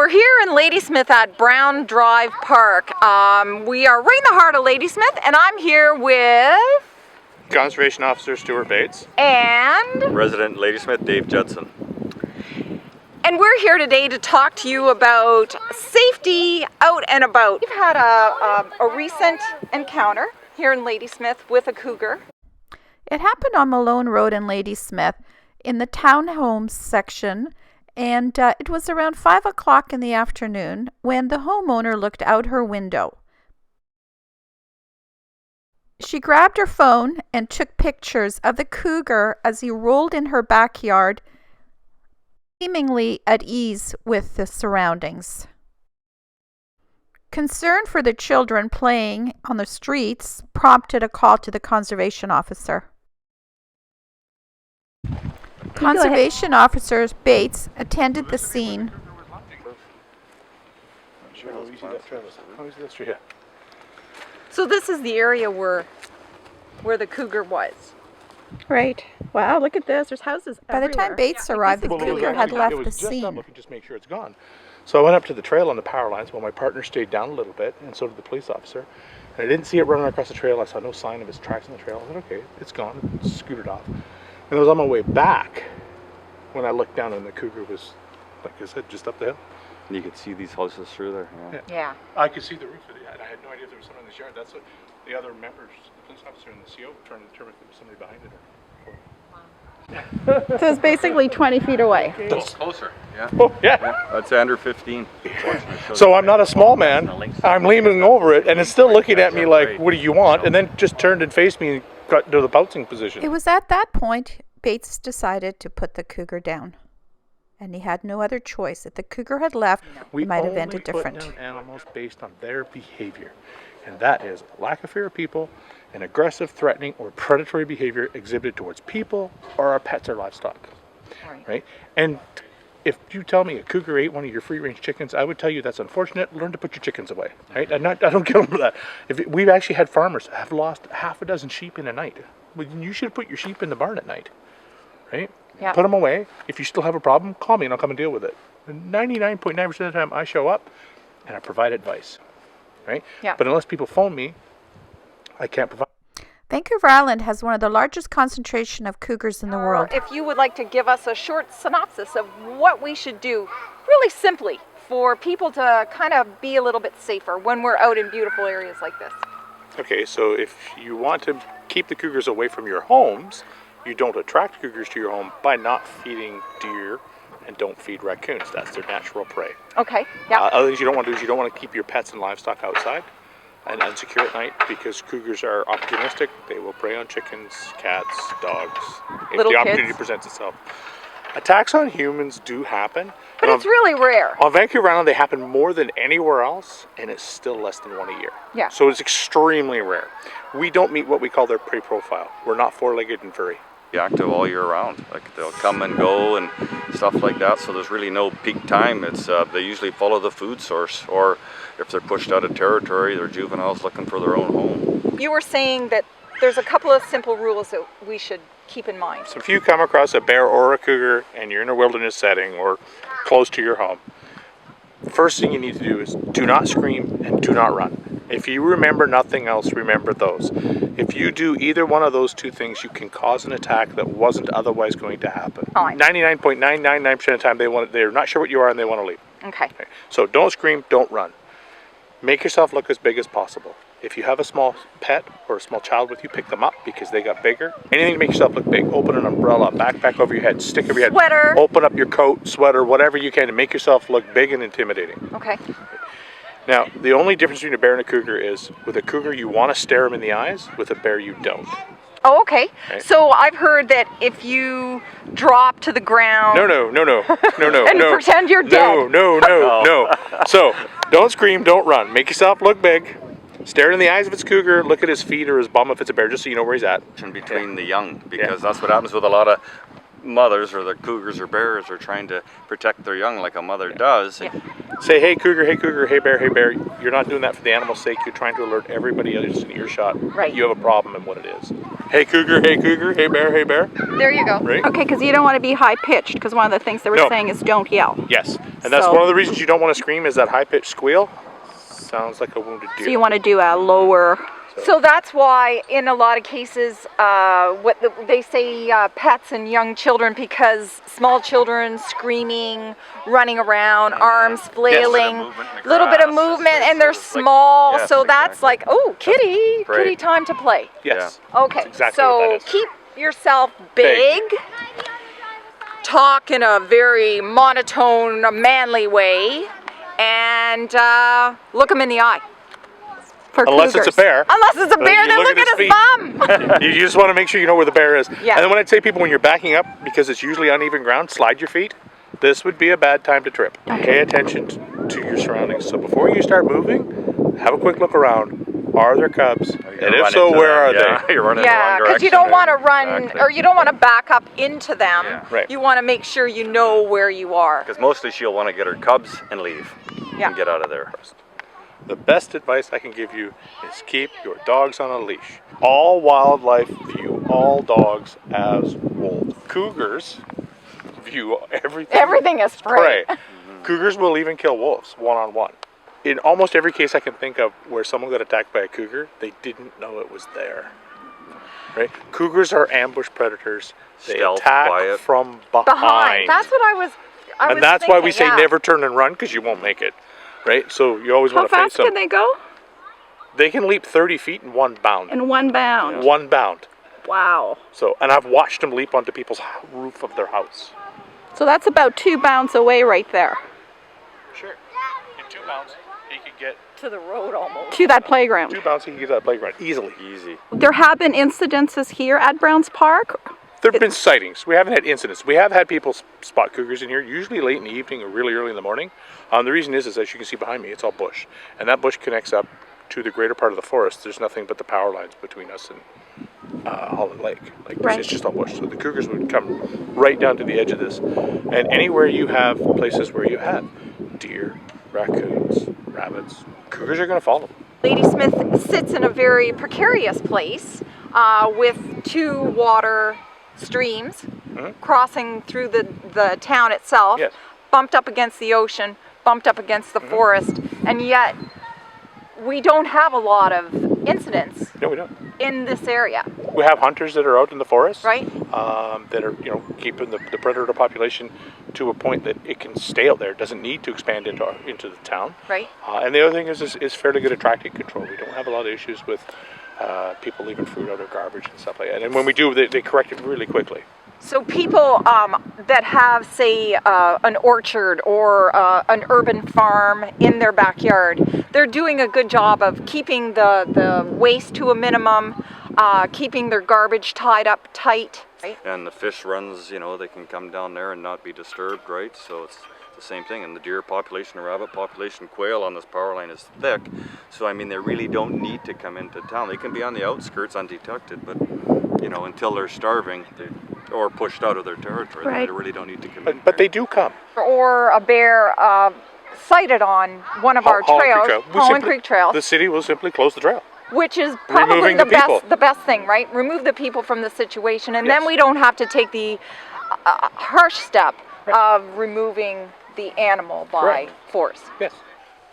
We're here in Ladysmith at Brown Drive Park. We are right in the heart of Ladysmith, and I'm here with... Conservation Officer Stuart Bates. And... Resident Ladysmith Dave Judson. And we're here today to talk to you about safety out and about. We've had a recent encounter here in Ladysmith with a cougar. It happened on Malone Road in Ladysmith in the townhomes section, and it was around 5 o'clock in the afternoon when the homeowner looked out her window. She grabbed her phone and took pictures of the cougar as he rolled in her backyard, seemingly at ease with the surroundings. Concern for the children playing on the streets prompted a call to the conservation officer. Conservation Officer Bates attended the scene. So this is the area where the cougar was. Right. Wow, look at this. There's houses everywhere. By the time Bates arrived, the cougar had left the scene. Just to make sure it's gone. So I went up to the trail on the power lines while my partner stayed down a little bit, and so did the police officer. And I didn't see it running across the trail. I saw no sign of his tracks on the trail. I said, okay, it's gone. It scooted off. And I was on my way back when I looked down, and the cougar was, like I said, just up the hill. And you could see these houses through there. Yeah. I could see the roof of it, and I had no idea if there was someone in this yard. That's what the other members, the police officer and the CO, were trying to determine if there was somebody behind it or... So it's basically 20 feet away. That's closer, yeah. Oh, yeah. That's under 15. So I'm not a small man. I'm leaning over it, and it's still looking at me like, what do you want? And then just turned and faced me and got to the pouncing position. It was at that point Bates decided to put the cougar down. And he had no other choice. If the cougar had left, it might have ended different. We only put down animals based on their behavior. And that is lack of fear of people and aggressive, threatening, or predatory behavior exhibited towards people or our pets or livestock. Right? And if you tell me a cougar ate one of your free-range chickens, I would tell you that's unfortunate. Learn to put your chickens away. Right? I don't kill them for that. We've actually had farmers have lost half a dozen sheep in a night. Well, you should put your sheep in the barn at night. Right? Yeah. Put them away. If you still have a problem, call me and I'll come and deal with it. 99.9% of the time I show up and I provide advice. Right? Yeah. But unless people phone me, I can't provide. Vancouver Island has one of the largest concentration of cougars in the world. If you would like to give us a short synopsis of what we should do, really simply, for people to kind of be a little bit safer when we're out in beautiful areas like this. Okay, so if you want to keep the cougars away from your homes, you don't attract cougars to your home by not feeding deer and don't feed raccoons. That's their natural prey. Okay, yeah. Other things you don't want to do is you don't want to keep your pets and livestock outside and unsecure at night because cougars are opportunistic. They will prey on chickens, cats, dogs, if Little the kids. opportunity presents itself. Attacks on humans do happen. But it's really rare. On Vancouver Island, they happen more than anywhere else, and it's still less than one a year. Yeah. So it's extremely rare. We don't meet what we call their prey profile. We're not four-legged and furry. Active all year round. Like they'll come and go and stuff like that. So there's really no peak time. It's they usually follow the food source, or if they're pushed out of territory, they're juveniles looking for their own home. You were saying that there's a couple of simple rules that we should keep in mind. So if you come across a bear or a cougar and you're in a wilderness setting or close to your home, the first thing you need to do is do not scream and do not run. If you remember nothing else, remember those. If you do either one of those two things, you can cause an attack that wasn't otherwise going to happen. 99.999% of the time, they're not sure what you are and they want to leave. Okay. So don't scream, don't run. Make yourself look as big as possible. If you have a small pet or a small child with you, pick them up because they got bigger. Anything to make yourself look big. Open an umbrella, backpack over your head, stick over your head. Sweater. Open up your coat, sweater, whatever you can to make yourself look big and intimidating. Okay. Now, the only difference between a bear and a cougar is with a cougar, you want to stare them in the eyes. With a bear, you don't. Oh, okay. So I've heard that if you drop to the ground... No. and pretend you're dead. No. So, don't scream, don't run. Make yourself look big. Stare in the eyes of its cougar, look at his feet or his bum if it's a bear, just so you know where he's at. In between the young, because that's what happens with a lot of mothers or the cougars or bears are trying to protect their young like a mother does. Yeah. Say, hey cougar, hey bear, hey bear. You're not doing that for the animal's sake. You're trying to alert everybody else in earshot. Right. You have a problem and what it is. hey cougar, hey bear. There you go. Right? Okay, because you don't want to be high pitched. Because one of the things they were No. saying is don't yell. Yes, and that's So- one of the reasons you don't want to scream is that high-pitched squeal sounds like a wounded deer. So you want to do a lower. So that's why, in a lot of cases, they say pets and young children, because small children screaming, running around, arms flailing, little bit of movement, and they're small. yes, so that's exactly. like, oh, kitty Great. time to play. Yes. Okay, That's exactly what so that is. keep yourself big. Talk in a very monotone, manly way, and look them in the eye. For Unless it's a cougars. bear. Unless it's a bear, you then look look at at his his bum. You just want to make sure you know where the bear is. Yeah. And then when I'd say people, when you're backing up, because it's usually uneven ground, slide your feet. This would be a bad time to trip. Pay attention to your surroundings. So before you start moving, have a quick look around. Are there cubs? And if so, where are they? You're running Yeah, the wrong because you direction don't want to there. run, Exactly. or you don't want to back up into them. Yeah. Right. You want to make sure you know where you are. Because mostly she'll want to get her cubs and leave Yeah. and get out of there. The best advice I can give you is keep your dogs on a leash. All wildlife view all dogs as wolves. Cougars view Everything is prey. Cougars will even kill wolves one-on-one. In almost every case I can think of where someone got attacked by a cougar, they didn't know it was there. Right? Cougars are ambush predators. They Stealth, attack quiet. from Behind. That's what I was and that's why we say thinking, yeah. never turn and run, because you won't make it. Right? So you always How want to face fast them. can they go? They can leap 30 feet in one bound. In one bound. One bound. Wow. So, and I've watched them leap onto people's roof of their house. So that's about 2 bounds away right there. Sure. In 2 bounds, he could get To the road almost. To that playground. 2 bounds. He could get to that playground easily. Easy. There have been incidences here at Browns Park. There have been sightings. We haven't had incidents. We have had people spot cougars in here, usually late in the evening or really early in the morning. The reason is as you can see behind me, it's all bush, and that bush connects up to the greater part of the forest. There's nothing but the power lines between us and Holland Lake. Like Right. it's just all bush. So the cougars would come right down to the edge of this, and anywhere you have places where you have deer, raccoons, rabbits, cougars are going to follow. Ladysmith sits in a very precarious place with 2 water streams crossing through the town itself, Yes. bumped up against the ocean, bumped up against the forest, and yet we don't have a lot of incidents No, we don't. in this area, We have hunters that are out in the forest, right? that are keeping the predator population to a point that it can stay out there. It doesn't need to expand into the town. Right. And the other thing is fairly good at tracking control. We don't have a lot of issues with people leaving fruit out or garbage and stuff like that. And when we do, they correct it really quickly. So people that have, say, an orchard or an urban farm in their backyard, they're doing a good job of keeping the waste to a minimum, keeping their garbage tied up tight. Right? And the fish runs, they can come down there and not be disturbed, right? So it's the same thing. And the deer population, the rabbit population, quail on this power line is thick. So, I mean, they really don't need to come into town. They can be on the outskirts undetected, but, until they're starving or pushed out of their territory, Right. they really don't need to come in. But they do come. Or a bear sighted on one of our trails, Holland Creek Trail, The city will simply close the trail. which is probably Removing the the people. best thing, right? Remove the people from the situation, and then Yes. we don't have to take the harsh step of removing the animal by Correct. force. Yes.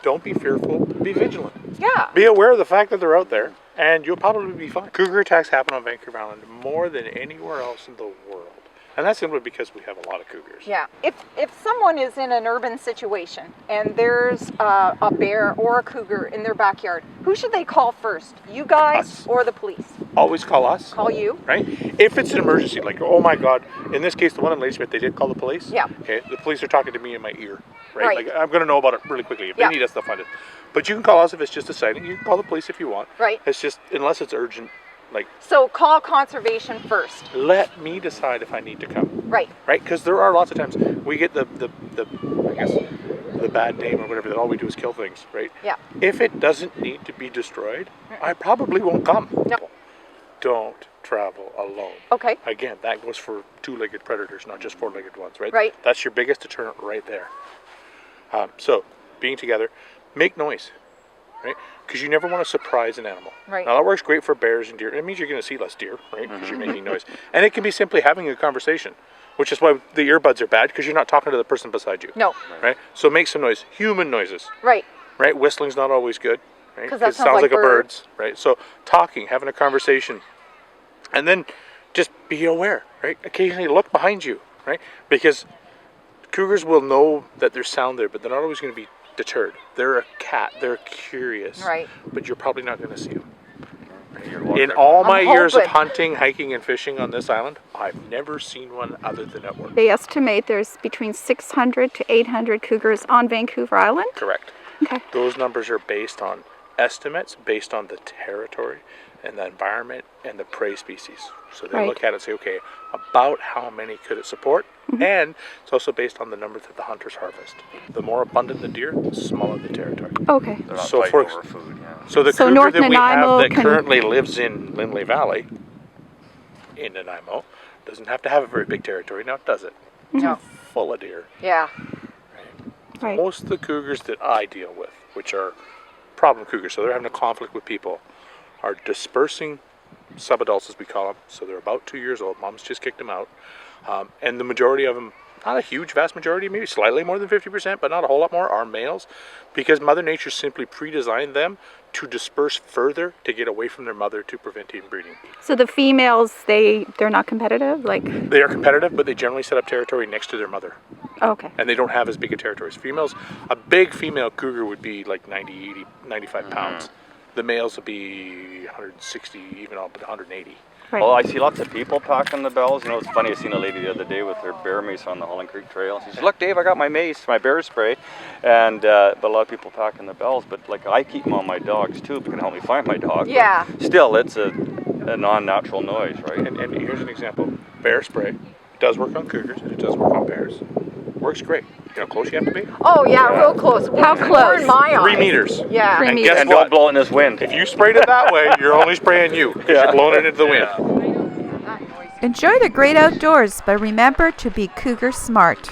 Don't be fearful. Be vigilant. Yeah. Be aware of the fact that they're out there, and you'll probably be fine. Cougar attacks happen on Vancouver Island more than anywhere else in the world. And that's simply because we have a lot of cougars. Yeah. If someone is in an urban situation and there's a bear or a cougar in their backyard, who should they call first? You guys Us. or the police? Always call us. Call you. Right? If it's an emergency, like, oh my God, in this case, the one in Ladysmith, they did call the police. Yeah. Okay, the police are talking to me in my ear. Right? Right. Like, I'm going to know about it really quickly. If Yeah. they need us, they'll find it. But you can call us if it's just a sighting. You can call the police if you want. Right. It's just, unless it's urgent, like, So call conservation first. let me decide if I need to come. Right. Right? Because there are lots of times we get the I guess, the bad name or whatever, that all we do is kill things, right? Yeah. If it doesn't need to be destroyed, I probably won't come. No. Don't travel alone. Okay. Again, that goes for 2-legged predators, not just 4-legged ones, right? Right. That's your biggest deterrent right there. So, being together, make noise. right? Because you never want to surprise an animal. Right. Now that works great for bears and deer. It means you're going to see less deer, right? Because you're making noise. And it can be simply having a conversation, which is why the earbuds are bad, because you're not talking to the person beside you. No. Right? So make some noise. Human noises. Right. Right? Whistling's not always good. Right? 'Cause that it sounds sounds like like a birds. bird's. Right? So talking, having a conversation. And then just be aware, right? Occasionally look behind you, right? Because cougars will know that there's sound there, but they're not always going to be deterred. They're a cat. They're curious. Right. But you're probably not going to see them. You're In all my years of hoping. hunting, hiking, and fishing on this island, I've never seen one other than at work. They estimate there's between 600 to 800 cougars on Vancouver Island. Correct. Okay. Those numbers are based on estimates, based on the territory and the environment and the prey species. So they Right. look at it and say, okay, about how many could it support? And it's also based on the number that the hunters harvest. The more abundant the deer, the smaller the territory. Okay. They're not So fighting for over food, yeah. So the So cougar North that we have Nanaimo that can- currently lives in Lindley Valley, in Nanaimo, doesn't have to have a very big territory now, does it? No. Full of deer. Yeah. Right. Most of the cougars that I deal with, which are problem cougars, so they're having a conflict with people, are dispersing subadults, as we call them. So they're about 2 years old. Mom's just kicked them out. And the majority of them, not a huge, vast majority, maybe slightly more than 50%, but not a whole lot more, are males, because Mother Nature simply pre-designed them to disperse further to get away from their mother to prevent inbreeding. So the females, they're not competitive? Like, They are competitive, but they generally set up territory next to their mother. okay. And they don't have as big a territory as females. A big female cougar would be like 90, 80, 95 pounds. The males would be 160, even up to 180. Right. Well, I see lots of people packing the bells. You know, it's funny. I seen a lady the other day with her bear mace on the Holland Creek Trail. She said, "Look, Dave, I got my mace, my bear spray," and but a lot of people packing the bells. But like, I keep them on my dogs too, because it can help me find my dog. But Yeah. still, it's a non-natural noise, right? And here's an example. Bear spray does work on cougars and it does work on bears. Works great. You know how close you have to be? Oh yeah, real close. How More close? in my 3 eyes. meters. Yeah. 3 And meters. guess And what? don't blow it in this wind. If you sprayed it that way, you're only spraying you. 'Cause you're blowing it into the wind. Enjoy the great outdoors, but remember to be cougar smart.